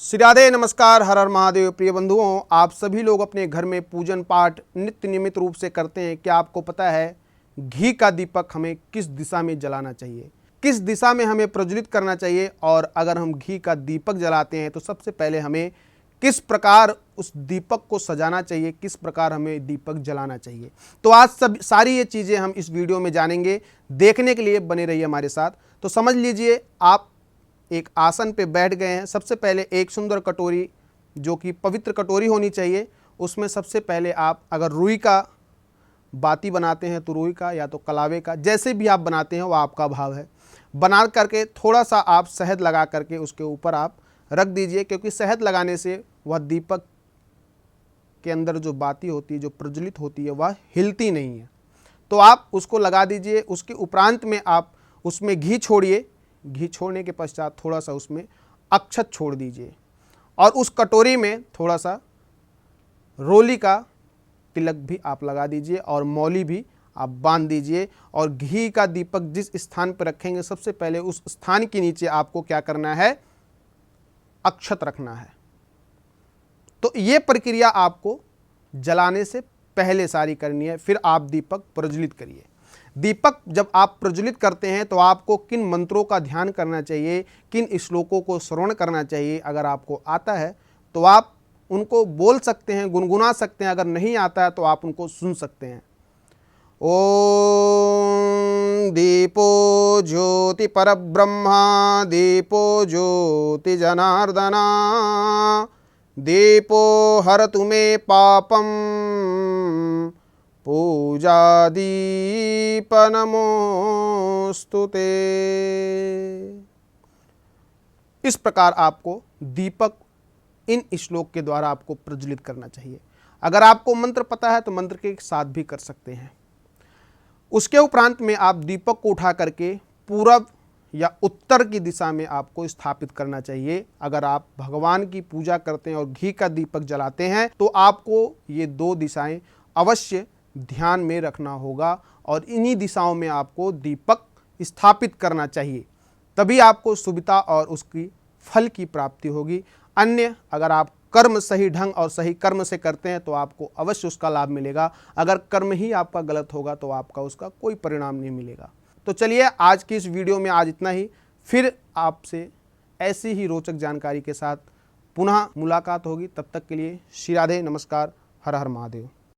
श्री राधे नमस्कार। हर हर महादेव। प्रिय बंधुओं, आप सभी लोग अपने घर में पूजन पाठ नित्य नियमित रूप से करते हैं। क्या आपको पता है घी का दीपक हमें किस दिशा में जलाना चाहिए, किस दिशा में हमें प्रज्वलित करना चाहिए? और अगर हम घी का दीपक जलाते हैं तो सबसे पहले हमें किस प्रकार उस दीपक को सजाना चाहिए, किस प्रकार हमें दीपक जलाना चाहिए? तो आज सारी ये चीज़ें हम इस वीडियो में जानेंगे। देखने के लिए बने रहिए हमारे साथ। तो समझ लीजिए, आप एक आसन पे बैठ गए हैं। सबसे पहले एक सुंदर कटोरी, जो कि पवित्र कटोरी होनी चाहिए, उसमें सबसे पहले आप अगर रुई का बाती बनाते हैं तो रुई का, या तो कलावे का, जैसे भी आप बनाते हैं वो आपका भाव है। बना करके थोड़ा सा आप शहद लगा करके उसके ऊपर आप रख दीजिए, क्योंकि शहद लगाने से वह दीपक के अंदर जो बाती होती है, जो प्रज्वलित होती है, वह हिलती नहीं है। तो आप उसको लगा दीजिए। उसके उपरांत में आप उसमें घी छोड़िए। घी छोड़ने के पश्चात थोड़ा सा उसमें अक्षत छोड़ दीजिए, और उस कटोरी में थोड़ा सा रोली का तिलक भी आप लगा दीजिए, और मौली भी आप बांध दीजिए। और घी का दीपक जिस स्थान पर रखेंगे, सबसे पहले उस स्थान के नीचे आपको क्या करना है? अक्षत रखना है। तो ये प्रक्रिया आपको जलाने से पहले सारी करनी है, फिर आप दीपक प्रज्वलित करिए। दीपक जब आप प्रज्वलित करते हैं तो आपको किन मंत्रों का ध्यान करना चाहिए, किन श्लोकों को श्रवण करना चाहिए, अगर आपको आता है तो आप उनको बोल सकते हैं, गुनगुना सकते हैं। अगर नहीं आता है तो आप उनको सुन सकते हैं। ओम दीपो ज्योति परब्रह्मा, दीपो ज्योति जनार्दना, दीपो हरतु मे पापम, पूजादीप नमोस्तुते। इस प्रकार आपको दीपक इन श्लोक के द्वारा आपको प्रज्वलित करना चाहिए। अगर आपको मंत्र पता है तो मंत्र के साथ भी कर सकते हैं। उसके उपरांत में आप दीपक को उठा करके पूरब या उत्तर की दिशा में आपको स्थापित करना चाहिए। अगर आप भगवान की पूजा करते हैं और घी का दीपक जलाते हैं तो आपको ये दो दिशाएं अवश्य ध्यान में रखना होगा, और इन्हीं दिशाओं में आपको दीपक स्थापित करना चाहिए। तभी आपको सुविधा और उसकी फल की प्राप्ति होगी। अन्य अगर आप कर्म सही ढंग और सही कर्म से करते हैं तो आपको अवश्य उसका लाभ मिलेगा। अगर कर्म ही आपका गलत होगा तो आपका उसका कोई परिणाम नहीं मिलेगा। तो चलिए, आज की इस वीडियो में आज इतना ही। फिर आपसे ऐसी ही रोचक जानकारी के साथ पुनः मुलाकात होगी। तब तक के लिए श्री राधे नमस्कार। हर हर महादेव।